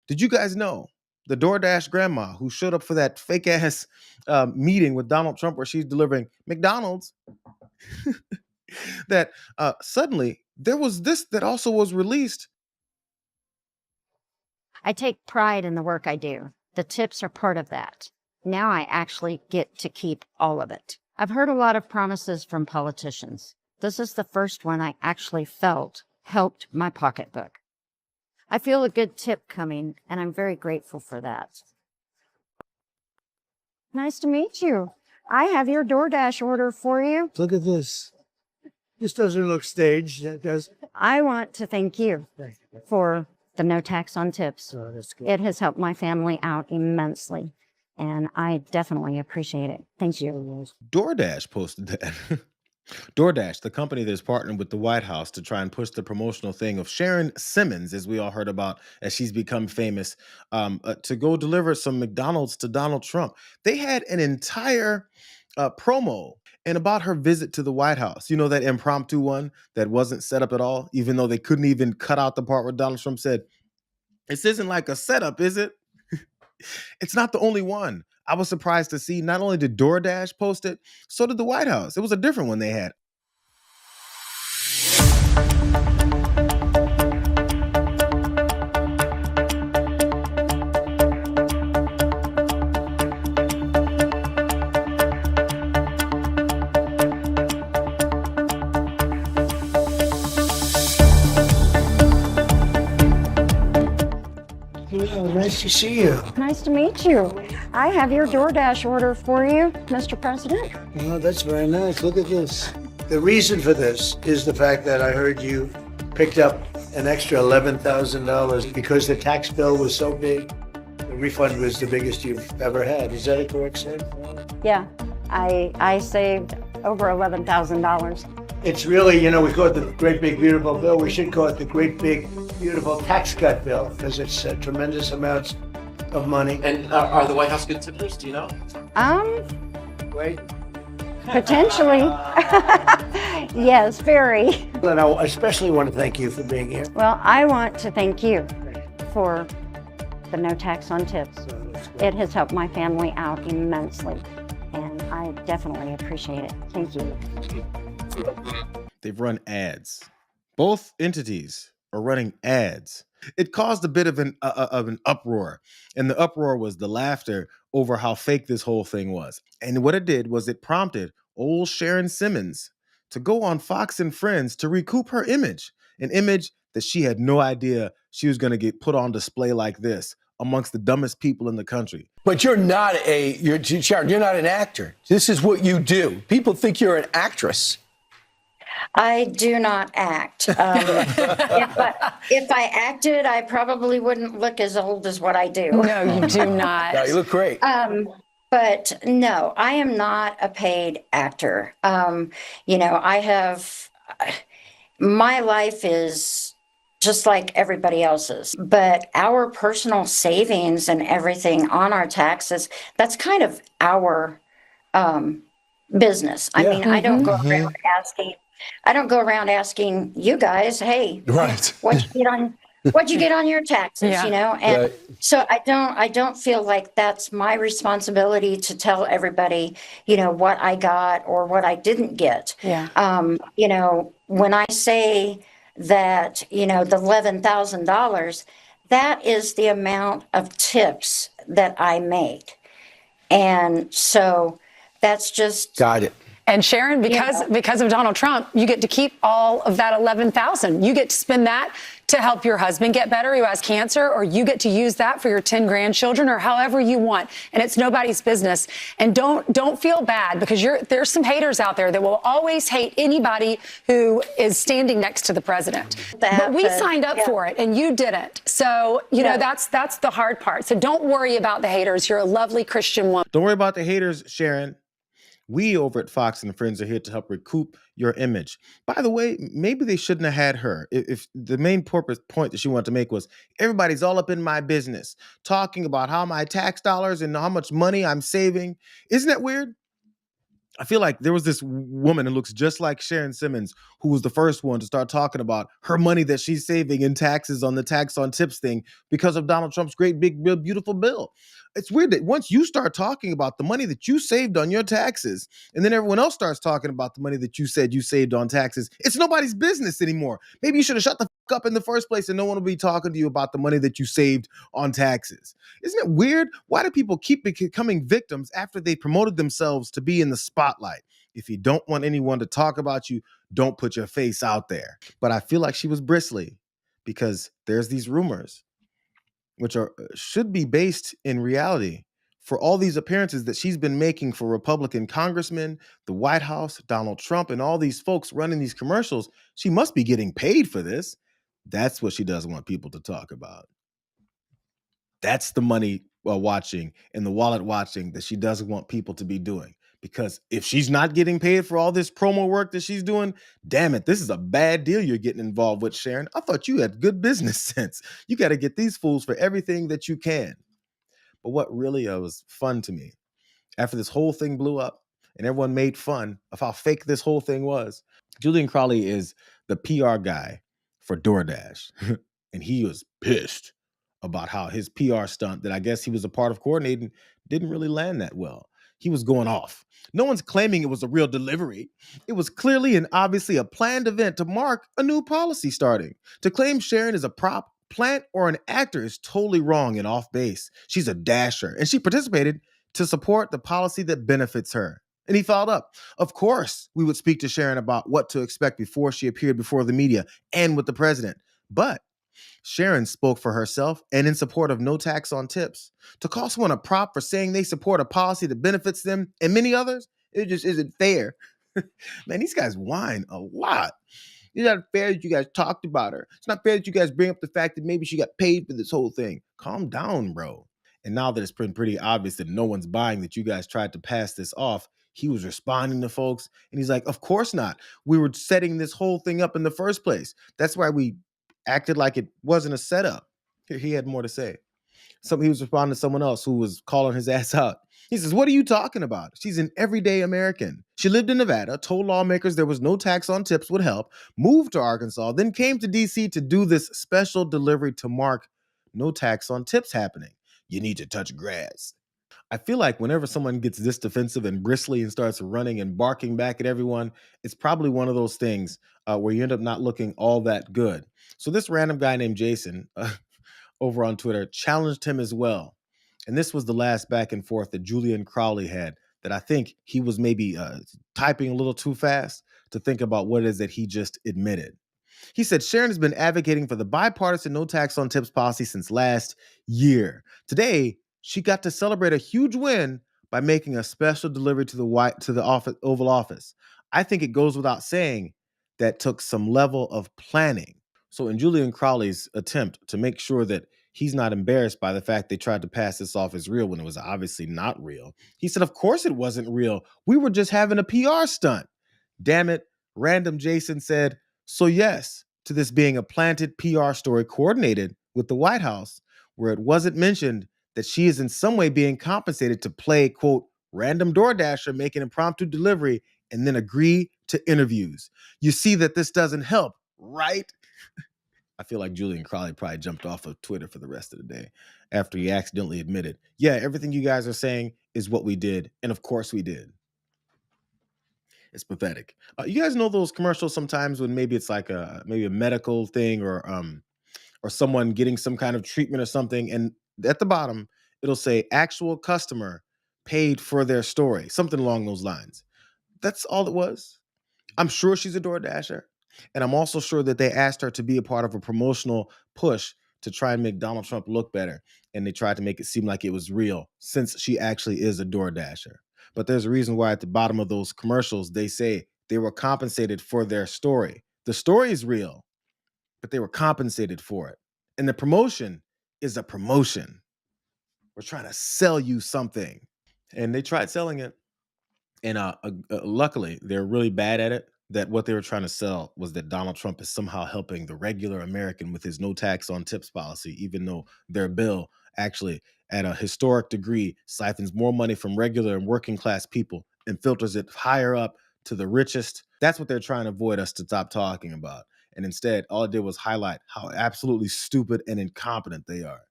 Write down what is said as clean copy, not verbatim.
Did you guys know the DoorDash grandma who showed up for that fake ass meeting with Donald Trump where she's delivering McDonald's, that suddenly there was this that also was released. I take pride in the work I do. The tips are part of that. Now I actually get to keep all of it. I've heard a lot of promises from politicians. This is the first one I actually felt helped my pocketbook. I feel a good tip coming, and I'm very grateful for that. Nice to meet you. I have your DoorDash order for you. Look at this. This doesn't look staged. It does. I want to thank you for the no tax on tips. Oh, that's good. It has helped my family out immensely, and I definitely appreciate it. Thank you. DoorDash posted that. DoorDash, the company that is partnered with the White House to try and push the promotional thing of Sharon Simmons, as we all heard about, as she's become famous, to go deliver some McDonald's to Donald Trump. They had an entire promo and about her visit to the White House. You know, that impromptu one that wasn't set up at all, even though they couldn't even cut out the part where Donald Trump said, "This isn't like a setup, is it?" It's not the only one. I was surprised to see not only did DoorDash post it, so did the White House. It was a different one they had. Nice to see you. Nice to meet you. I have your DoorDash order for you, Mr. President. Oh, that's very nice. Look at this. The reason for this is the fact that I heard you picked up an extra $11,000 because the tax bill was so big. The refund was the biggest you've ever had. Is that a correct statement? Yeah, I saved over $11,000. It's really, you know, we call it the great big beautiful bill. We should call it the great big beautiful tax cut bill because it's tremendous amounts of money. And are the White House good tippers? Do you know? Wait. Potentially. Yes, very. And I especially want to thank you for being here. Well, I want to thank you for the no tax on tips. It has helped my family out immensely, and I definitely appreciate it. Thank you. They've run ads. Both entities are running ads. It caused a bit of an uproar, and the uproar was the laughter over how fake this whole thing was. And what it did was it prompted old Sharon Simmons to go on Fox and Friends to recoup her image, an image that she had no idea she was going to get put on display like this amongst the dumbest people in the country. But Sharon, you're not an actor. This is what you do. People think you're an actress. I do not act. If I acted, I probably wouldn't look as old as what I do. No, you do not. No, you look great. But no, I am not a paid actor. My life is just like everybody else's, but our personal savings and everything on our taxes, that's kind of our business. I mean, I don't go around asking you guys, hey, Right. what'd you get on your taxes, Yeah. you know? And so I don't feel like that's my responsibility to tell everybody, you know, what I got or what I didn't get. Yeah. When I say that, you know, the $11,000, that is the amount of tips that I make. And so that's just Got it. And Sharon, because of Donald Trump, you get to keep all of that $11,000. You get to spend that to help your husband get better who has cancer, or you get to use that for your 10 grandchildren, or however you want. And it's nobody's business. And don't feel bad, because there's some haters out there that will always hate anybody who is standing next to the president. But we signed up for it, and you didn't. So you know that's the hard part. So don't worry about the haters. You're a lovely Christian woman. Don't worry about the haters, Sharon. We over at Fox and Friends are here to help recoup your image. By the way, maybe they shouldn't have had her. If the main point that she wanted to make was everybody's all up in my business, talking about how my tax dollars and how much money I'm saving. Isn't that weird? I feel like there was this woman who looks just like Sharon Simmons, who was the first one to start talking about her money that she's saving in taxes on the tax on tips thing because of Donald Trump's great big beautiful bill. It's weird that once you start talking about the money that you saved on your taxes, and then everyone else starts talking about the money that you said you saved on taxes, it's nobody's business anymore. Maybe you should have shut the fuck up in the first place, and no one will be talking to you about the money that you saved on taxes. Isn't it weird? Why do people keep becoming victims after they promoted themselves to be in the spotlight? If you don't want anyone to talk about you, don't put your face out there. But I feel like she was bristly because there's these rumors, which are should be based in reality, for all these appearances that she's been making for Republican congressmen, the White House, Donald Trump, and all these folks running these commercials. She must be getting paid for this. That's what she doesn't want people to talk about. That's the money watching and the wallet watching that she doesn't want people to be doing. Because if she's not getting paid for all this promo work that she's doing, damn it, this is a bad deal you're getting involved with, Sharon. I thought you had good business sense. You got to get these fools for everything that you can. But what really was fun to me, after this whole thing blew up and everyone made fun of how fake this whole thing was, Julian Crowley is the PR guy for DoorDash. And he was pissed about how his PR stunt that I guess he was a part of coordinating didn't really land that well. He was going off. No one's claiming it was a real delivery. It was clearly and obviously a planned event to mark a new policy starting. To claim Sharon is a prop, plant, or an actor is totally wrong and off base. She's a dasher, and she participated to support the policy that benefits her. And he followed up. Of course, we would speak to Sharon about what to expect before she appeared before the media and with the president. But Sharon spoke for herself and in support of no tax on tips. To call someone a prop for saying they support a policy that benefits them and many others, it just isn't fair. Man, these guys whine a lot. It's not fair that you guys talked about her. It's not fair that you guys bring up the fact that maybe she got paid for this whole thing. Calm down, bro. And now that it's been pretty obvious that no one's buying that you guys tried to pass this off, he was responding to folks and he's like, of course not. We were setting this whole thing up in the first place. That's why we acted like it wasn't a setup. He had more to say. He was responding to someone else who was calling his ass out. He says, what are you talking about? She's an everyday American. She lived in Nevada, told lawmakers there was no tax on tips would help, moved to Arkansas, then came to DC to do this special delivery to mark no tax on tips happening. You need to touch grass. I feel like whenever someone gets this defensive and bristly and starts running and barking back at everyone, it's probably one of those things where you end up not looking all that good. So this random guy named Jason over on Twitter challenged him as well. And this was the last back and forth that Julian Crowley had that I think he was maybe typing a little too fast to think about what it is that he just admitted. He said Sharon has been advocating for the bipartisan no tax on tips policy since last year. Today, she got to celebrate a huge win by making a special delivery to the Oval Office. I think it goes without saying that took some level of planning. So in Julian Crowley's attempt to make sure that he's not embarrassed by the fact they tried to pass this off as real when it was obviously not real, he said, of course it wasn't real. We were just having a PR stunt. Damn it, random Jason said, so yes, to this being a planted PR story coordinated with the White House, where it wasn't mentioned that she is in some way being compensated to play, quote, random DoorDasher, make an impromptu delivery, and then agree to interviews. You see that this doesn't help, right? I feel like Julian Crowley probably jumped off of Twitter for the rest of the day after he accidentally admitted, yeah, everything you guys are saying is what we did. And of course we did. It's pathetic. You guys know those commercials sometimes when maybe it's like maybe a medical thing or someone getting some kind of treatment or something. And at the bottom, it'll say actual customer paid for their story, something along those lines. That's all it was. I'm sure she's a DoorDasher. And I'm also sure that they asked her to be a part of a promotional push to try and make Donald Trump look better. And they tried to make it seem like it was real since she actually is a DoorDasher. But there's a reason why at the bottom of those commercials, they say they were compensated for their story. The story is real, but they were compensated for it. And the promotion is a promotion. We're trying to sell you something. And they tried selling it. And luckily, they're really bad at it. That what they were trying to sell was that Donald Trump is somehow helping the regular American with his no tax on tips policy, even though their bill actually, at a historic degree, siphons more money from regular and working class people and filters it higher up to the richest. That's what they're trying to avoid us to stop talking about. And instead, all it did was highlight how absolutely stupid and incompetent they are.